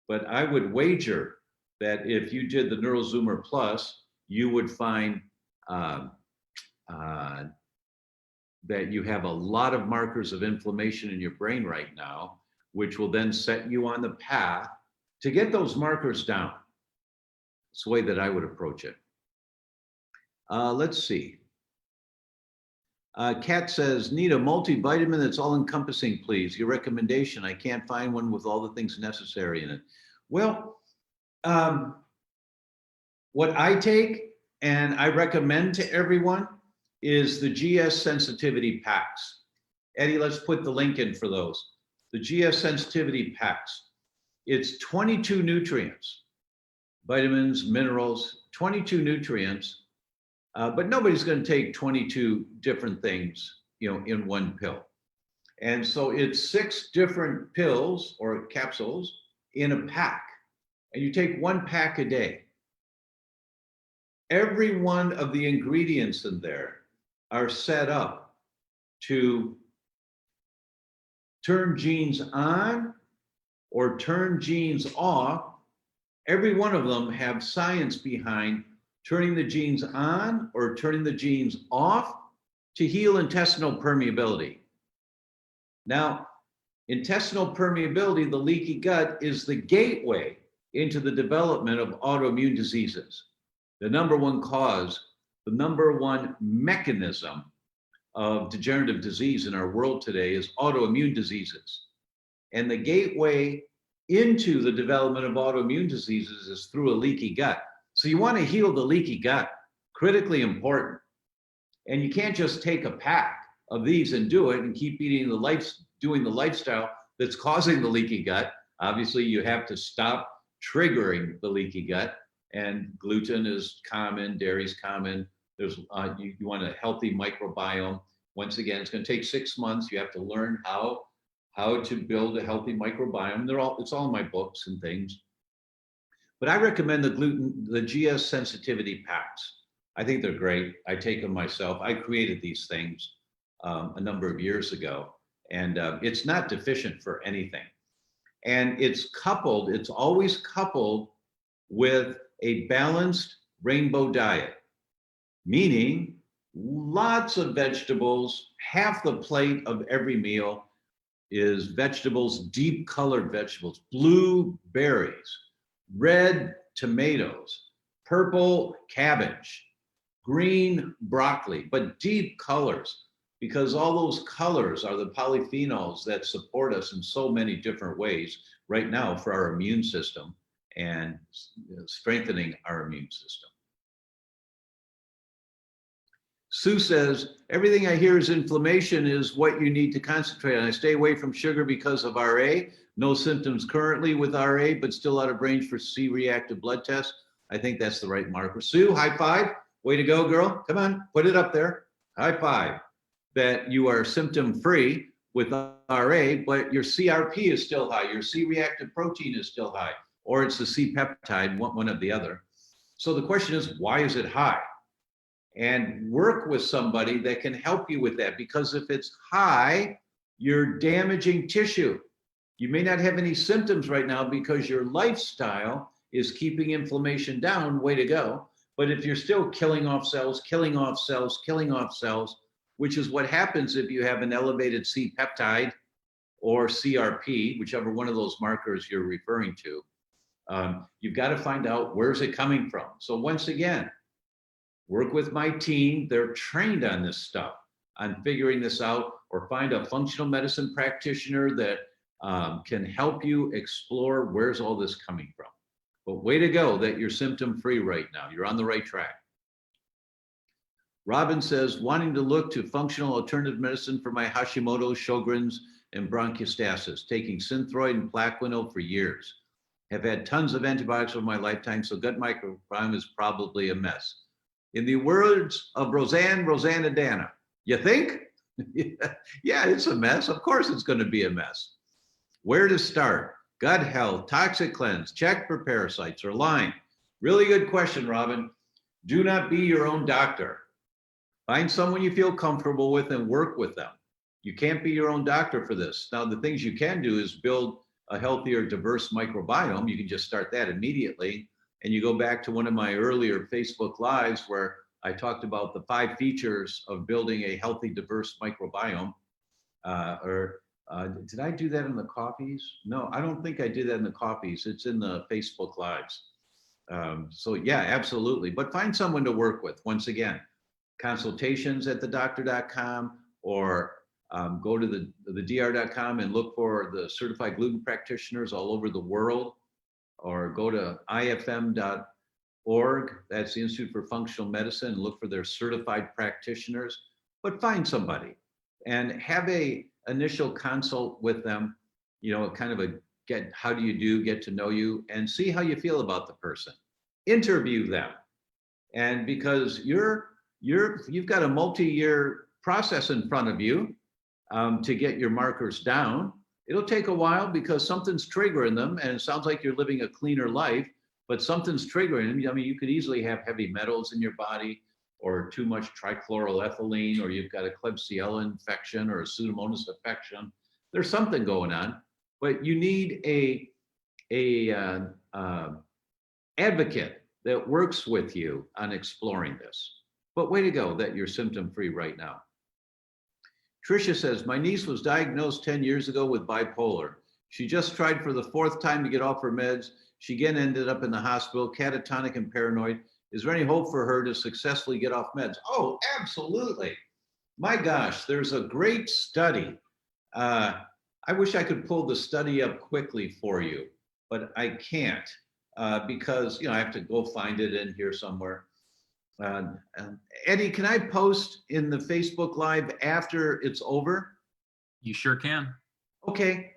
But I would wager that if you did the NeuroZoomer Plus, you would find that you have a lot of markers of inflammation in your brain right now, which will then set you on the path to get those markers down. It's the way that I would approach it. Let's see. Kat says, need a multivitamin that's all encompassing, please. Your recommendation. I can't find one with all the things necessary in it. Well, what I take and I recommend to everyone is the GS sensitivity packs. Eddie, let's put the link in for those. The GS sensitivity packs. It's 22 nutrients, vitamins, minerals, 22 nutrients, but nobody's going to take 22 different things, you know, in one pill. And so it's 6 different pills or capsules in a pack, and you take 1 pack a day. Every one of the ingredients in there are set up to turn genes on or turn genes off. Every one of them have science behind turning the genes on or turning the genes off to heal intestinal permeability. Now, intestinal permeability, the leaky gut, is the gateway into the development of autoimmune diseases. The number one cause, the number one mechanism of degenerative disease in our world today is autoimmune diseases. And the gateway into the development of autoimmune diseases is through a leaky gut. So you want to heal the leaky gut, critically important. And you can't just take a pack of these and do it and keep eating doing the lifestyle that's causing the leaky gut. Obviously, you have to stop triggering the leaky gut. And gluten is common, dairy is common. There's you want a healthy microbiome. Once again, it's going to take 6 months. You have to learn how to build a healthy microbiome. It's all in my books and things. But I recommend the GS sensitivity packs. I think they're great. I take them myself. I created these things a number of years ago, and it's not deficient for anything. And it's always coupled with a balanced rainbow diet, meaning lots of vegetables. Half the plate of every meal is vegetables, deep colored vegetables, blue berries, red tomatoes, purple cabbage, green broccoli, but deep colors, because all those colors are the polyphenols that support us in so many different ways right now for our immune system and strengthening our immune system. Sue says, everything I hear is inflammation is what you need to concentrate on. I stay away from sugar because of RA. No symptoms currently with RA, but still out of range for C-reactive blood tests. I think that's the right marker. Sue, high five. Way to go, girl. Come on, put it up there. High five. That you are symptom free with RA, but your CRP is still high. Your C-reactive protein is still high, or it's the C-peptide, one of the other. So the question is, why is it high? And work with somebody that can help you with that, because if it's high, you're damaging tissue. You may not have any symptoms right now because your lifestyle is keeping inflammation down. Way to go. But if you're still killing off cells, which is what happens if you have an elevated C-peptide or CRP, whichever one of those markers you're referring to, you've got to find out where's it coming from. So once again, work with my team. They're trained on this stuff, on figuring this out, or find a functional medicine practitioner that can help you explore where's all this coming from. But way to go that you're symptom free right now. You're on the right track. Robin says, wanting to look to functional alternative medicine for my Hashimoto's, Sjogren's, and bronchiectasis, taking Synthroid and Plaquenil for years. Have had tons of antibiotics over my lifetime, so gut microbiome is probably a mess. In the words of Rosanna Dana, you think? Yeah, it's a mess. Of course it's going to be a mess. Where to start? Gut health, toxic cleanse, check for parasites or Lyme. Really good question, Robin. Do not be your own doctor. Find someone you feel comfortable with and work with them. You can't be your own doctor for this. Now, the things you can do is build a healthier, diverse microbiome. You can just start that immediately. And you go back to one of my earlier Facebook Lives where I talked about the 5 features of building a healthy, diverse microbiome. Did I do that in the copies? No, I don't think I did that in the copies. It's in the Facebook Lives. So yeah, absolutely. But find someone to work with. Once again, consultations at theDr.com, or go to the DRTOMOBRYANGLUTENFREE and look for the certified gluten practitioners all over the world, or go to ifm.org. That's the Institute for Functional Medicine, and look for their certified practitioners. But find somebody and have a initial consult with them, kind of how do you do, get to know you, and see how you feel about the person. Interview them. And because you've got a multi-year process in front of you to get your markers down. It'll take a while because something's triggering them, and it sounds like you're living a cleaner life, but something's triggering them. I mean, you could easily have heavy metals in your body, or too much trichloroethylene, or you've got a Klebsiella infection or a Pseudomonas infection. There's something going on, but you need a advocate that works with you on exploring this. But way to go that you're symptom-free right now. Tricia says, my niece was diagnosed 10 years ago with bipolar. She just tried for the 4th time to get off her meds. She again ended up in the hospital, catatonic and paranoid. Is there any hope for her to successfully get off meds? Oh, absolutely. My gosh, there's a great study. I wish I could pull the study up quickly for you, but I can't because I have to go find it in here somewhere. Eddie, can I post in the Facebook Live after it's over? You sure can. Okay.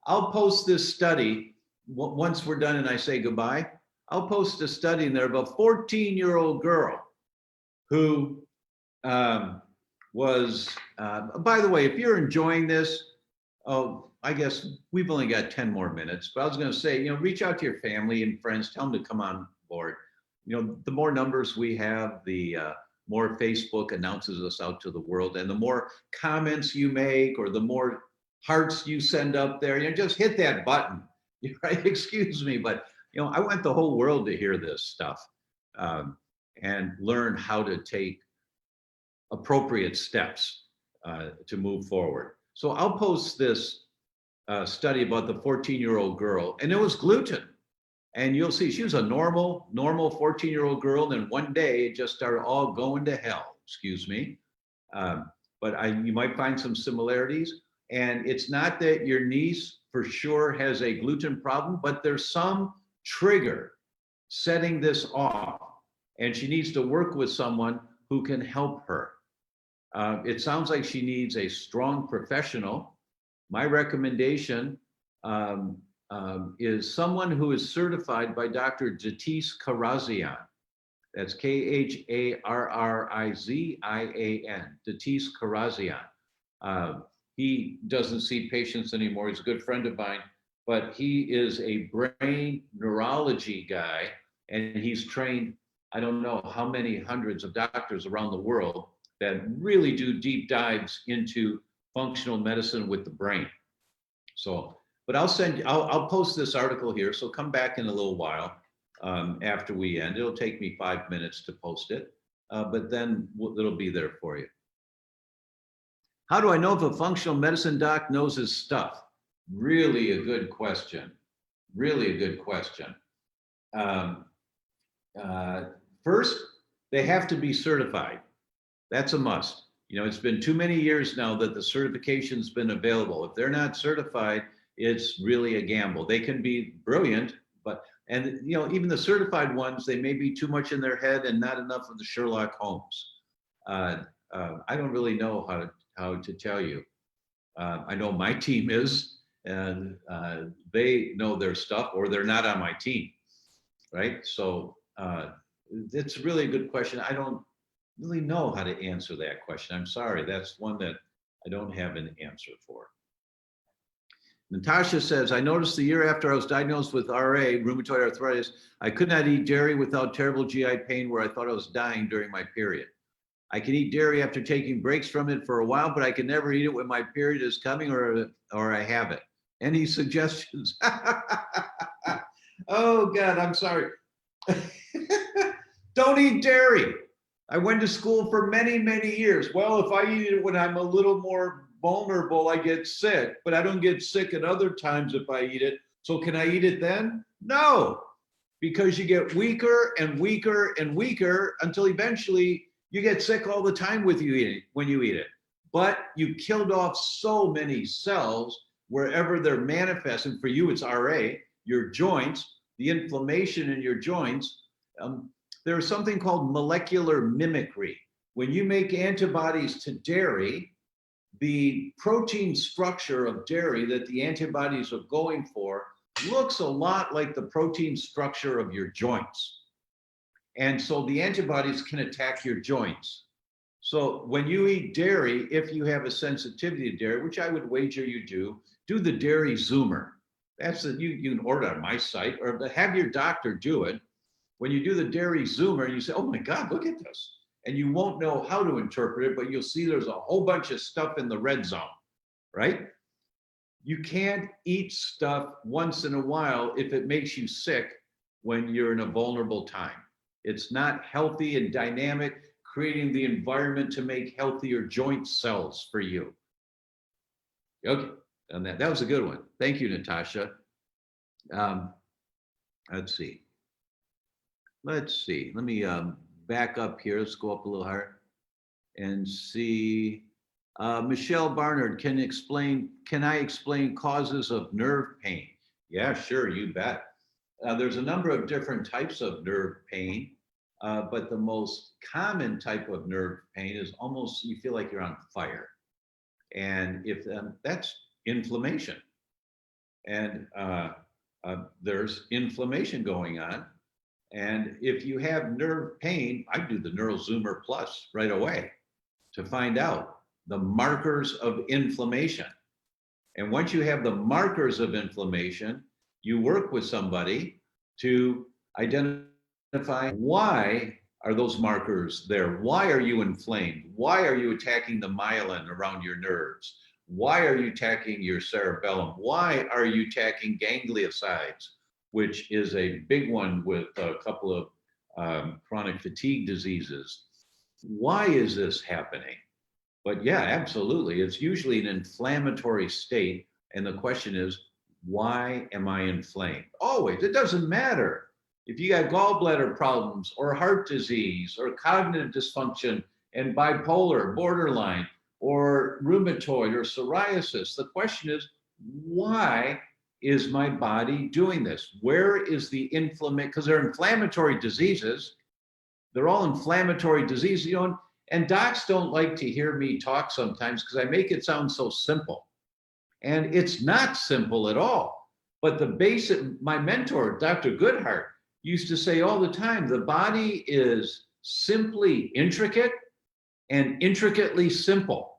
I'll post this study once we're done and I say goodbye. I'll post a study in there of a 14-year-old girl who was, by the way, if you're enjoying this, I guess we've only got 10 more minutes, but I was going to say, reach out to your family and friends, tell them to come on board. The more numbers we have, the more Facebook announces us out to the world, and the more comments you make, or the more hearts you send up there, just hit that button, right? Excuse me, but I want the whole world to hear this stuff and learn how to take appropriate steps to move forward. So I'll post this study about the 14-year-old girl, and it was gluten. And you'll see she was a normal 14-year-old girl. Then one day it just started all going to hell, excuse me. But you might find some similarities. And it's not that your niece for sure has a gluten problem, but there's some trigger setting this off. And she needs to work with someone who can help her. It sounds like she needs a strong professional. My recommendation is someone who is certified by Dr. Jatis Karazian. That's Kharrizian, Datis Karazian. He doesn't see patients anymore. He's a good friend of mine, but he is a brain neurology guy, and he's trained, I don't know how many hundreds of doctors around the world that really do deep dives into functional medicine with the brain. So, but I'll post this article here. So come back in a little while after we end. It'll take me 5 minutes to post it, but then it'll be there for you. How do I know if a functional medicine doc knows his stuff? Really a good question. Really a good question. First, they have to be certified. That's a must. You know, it's been too many years now that the certification's been available. If they're not certified, it's really a gamble. They can be brilliant, but, and you know, even the certified ones, they may be too much in their head and not enough of the Sherlock Holmes. I don't really know how to tell you. I know my team is, and they know their stuff, or they're not on my team, right? So it's really a good question. I don't really know how to answer that question. I'm sorry. That's one that I don't have an answer for. Natasha says, I noticed the year after I was diagnosed with RA, rheumatoid arthritis, I could not eat dairy without terrible GI pain where I thought I was dying during my period. I can eat dairy after taking breaks from it for a while, but I can never eat it when my period is coming or I have it. Any suggestions? Oh God, I'm sorry. Don't eat dairy. I went to school for many, many years. Well, if I eat it when I'm a little more vulnerable, I get sick, but I don't get sick at other times if I eat it. So can I eat it then? No, because you get weaker and weaker and weaker until eventually you get sick all the time when you eat it. But you killed off so many cells wherever they're manifesting. For you, it's RA, your joints, the inflammation in your joints. There's something called molecular mimicry. When you make antibodies to dairy, the protein structure of dairy that the antibodies are going for looks a lot like the protein structure of your joints. And so the antibodies can attack your joints. So when you eat dairy, if you have a sensitivity to dairy, which I would wager you do the dairy zoomer. That's you can order on my site or have your doctor do it. When you do the dairy zoomer, you say, oh my God, look at this. And you won't know how to interpret it, but you'll see there's a whole bunch of stuff in the red zone, right? You can't eat stuff once in a while if it makes you sick when you're in a vulnerable time. It's not healthy and dynamic, creating the environment to make healthier joint cells for you. Okay, and that was a good one. Thank you, Natasha. Let's see. Let me back up here. Let's go up a little higher and see. Michelle Barnard, can I explain causes of nerve pain? Yeah, sure, you bet. There's a number of different types of nerve pain, but the most common type of nerve pain is almost, you feel like you're on fire. And if that's inflammation. And there's inflammation going on. And if you have nerve pain, I do the Neural Zoomer Plus right away to find out the markers of inflammation. And once you have the markers of inflammation, you work with somebody to identify why are those markers there? Why are you inflamed? Why are you attacking the myelin around your nerves? Why are you attacking your cerebellum? Why are you attacking gangliosides, which is a big one with a couple of chronic fatigue diseases? Why is this happening? But yeah, absolutely. It's usually an inflammatory state. And the question is, why am I inflamed? Always. It doesn't matter if you got gallbladder problems or heart disease or cognitive dysfunction and bipolar, borderline, or rheumatoid or psoriasis. The question is, why is my body doing this? Where is the inflammation? Because they're inflammatory diseases. They're all inflammatory diseases, you know, and docs don't like to hear me talk sometimes because I make it sound so simple. And it's not simple at all. But the basic, my mentor, Dr. Goodhart, used to say all the time, the body is simply intricate and intricately simple.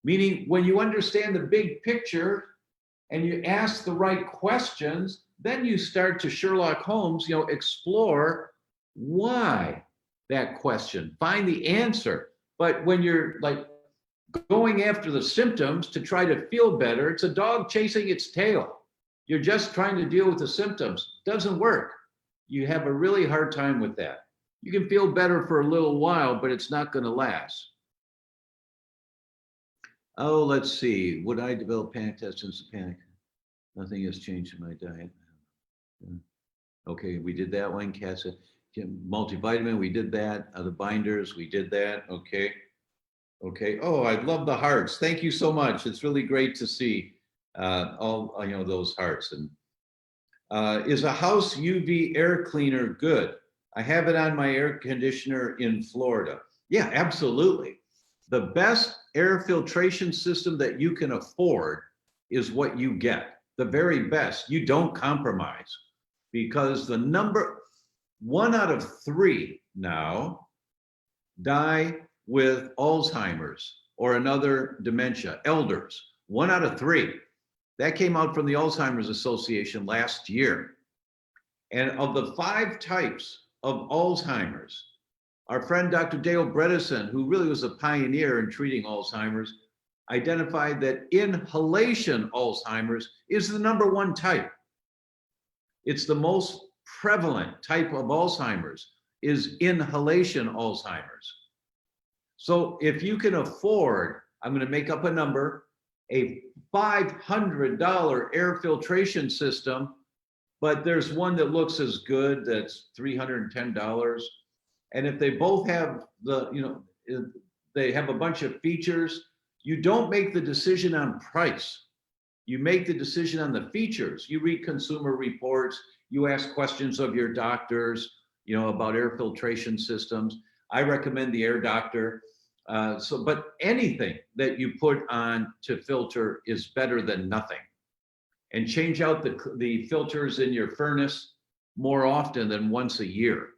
Meaning when you understand the big picture and you ask the right questions, then you start to Sherlock Holmes, explore why that question, find the answer. But when you're like going after the symptoms to try to feel better, it's a dog chasing its tail. You're just trying to deal with the symptoms. Doesn't work. You have a really hard time with that. You can feel better for a little while, but it's not going to last. Oh, let's see. Would I develop panic test since the panic? Nothing has changed in my diet. Okay, we did that one. Casa, multivitamin, we did that. The binders, we did that. Okay. Okay. Oh, I love the hearts. Thank you so much. It's really great to see all those hearts. And is a house UV air cleaner good? I have it on my air conditioner in Florida. Yeah, absolutely. The best air filtration system that you can afford is what you get. The very best. You don't compromise, because the number 1 out of 3 now die with Alzheimer's or another dementia, elders. 1 out of 3. That came out from the Alzheimer's Association last year. And of the 5 types of Alzheimer's, our friend Dr. Dale Bredesen, who really was a pioneer in treating Alzheimer's, identified that inhalation Alzheimer's is the number 1 type. It's the most prevalent type of Alzheimer's, is inhalation Alzheimer's. So if you can afford, I'm going to make up a number, a $500 air filtration system, but there's one that looks as good that's $310. And if they both have they have a bunch of features, you don't make the decision on price. You make the decision on the features. You read consumer reports, you ask questions of your doctors, about air filtration systems. I recommend the Air Doctor. But anything that you put on to filter is better than nothing. And change out the filters in your furnace more often than once a year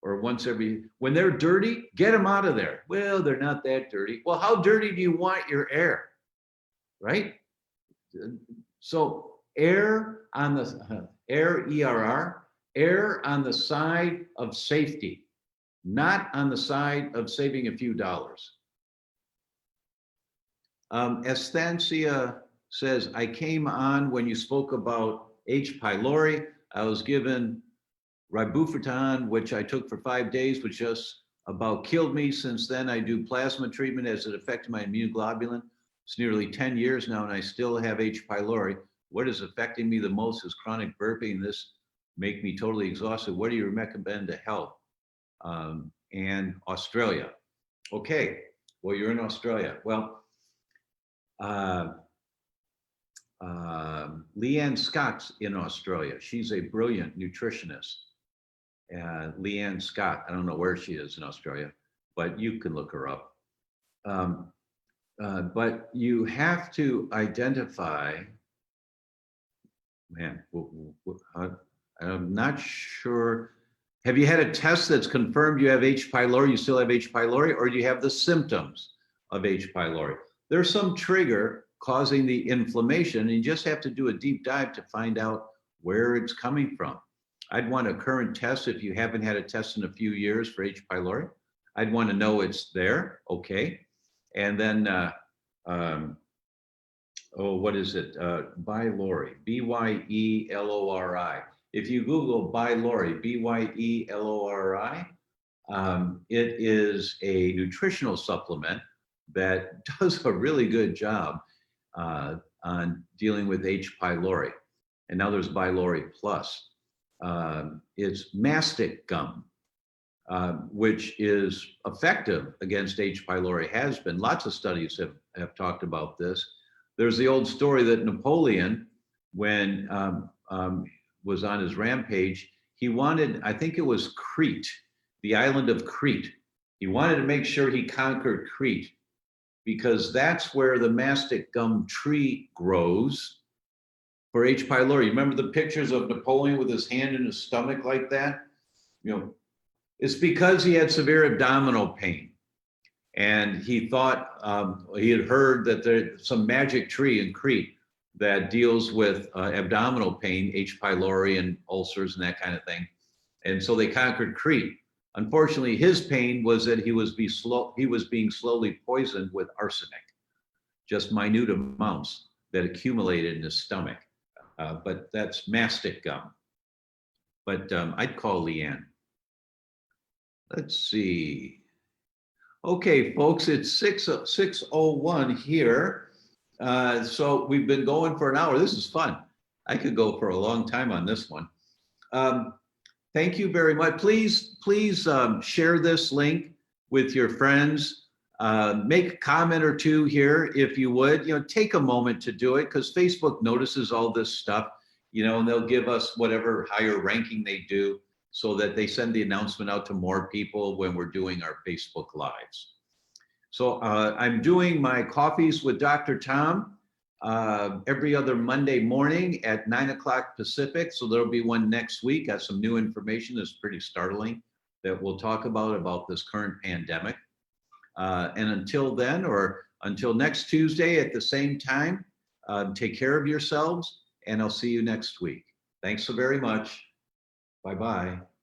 or once every, when they're dirty, get them out of there. Well, they're not that dirty. Well, how dirty do you want your air? Right? So air on the air on the side of safety, not on the side of saving a few dollars. Estancia says, I came on when you spoke about H. pylori. I was given ribuprofen, which I took for 5 days, which just about killed me. Since then, I do plasma treatment as it affected my immunoglobulin. It's nearly 10 years now, and I still have H. pylori. What is affecting me the most is chronic burping. This make me totally exhausted. What do you recommend to help? And Australia. Okay, well, you're in Australia. Well, Leanne Scott's in Australia. She's a brilliant nutritionist. Leanne Scott, I don't know where she is in Australia, but you can look her up. But you have to identify, I'm not sure. Have you had a test that's confirmed you have H. pylori, you still have H. pylori, or do you have the symptoms of H. pylori? There's some trigger causing the inflammation, and you just have to do a deep dive to find out where it's coming from. I'd want a current test if you haven't had a test in a few years for H. pylori. I'd want to know it's there, okay. And then, what is it? Bylori, B-Y-E-L-O-R-I. If you Google Bylori, B-Y-E-L-O-R-I, it is a nutritional supplement that does a really good job on dealing with H. pylori. And now there's Bylori Plus. It's mastic gum, which is effective against H. pylori, has been. Lots of studies have talked about this. There's the old story that Napoleon, when was on his rampage, he wanted, I think it was Crete, the island of Crete. He wanted to make sure he conquered Crete because that's where the mastic gum tree grows. for H. pylori. Remember the pictures of Napoleon with his hand in his stomach like that? It's because he had severe abdominal pain. And he thought, he had heard that there's some magic tree in Crete that deals with abdominal pain, H. pylori and ulcers and that kind of thing. And so they conquered Crete. Unfortunately, his pain was that he was being slowly poisoned with arsenic, just minute amounts that accumulated in his stomach. But that's mastic gum. But I'd call Leanne. Let's see. Okay, folks, it's 6:01 here. So we've been going for an hour. This is fun. I could go for a long time on this one. Thank you very much. Please share this link with your friends. Make a comment or two here if you would. Take a moment to do it because Facebook notices all this stuff, and they'll give us whatever higher ranking they do so that they send the announcement out to more people when we're doing our Facebook Lives. So I'm doing my Coffees with Dr. Tom every other Monday morning at 9 o'clock Pacific. So there'll be one next week. Got some new information that's pretty startling that we'll talk about this current pandemic. And until then, or until next Tuesday at the same time, take care of yourselves and I'll see you next week. Thanks so very much. Bye-bye.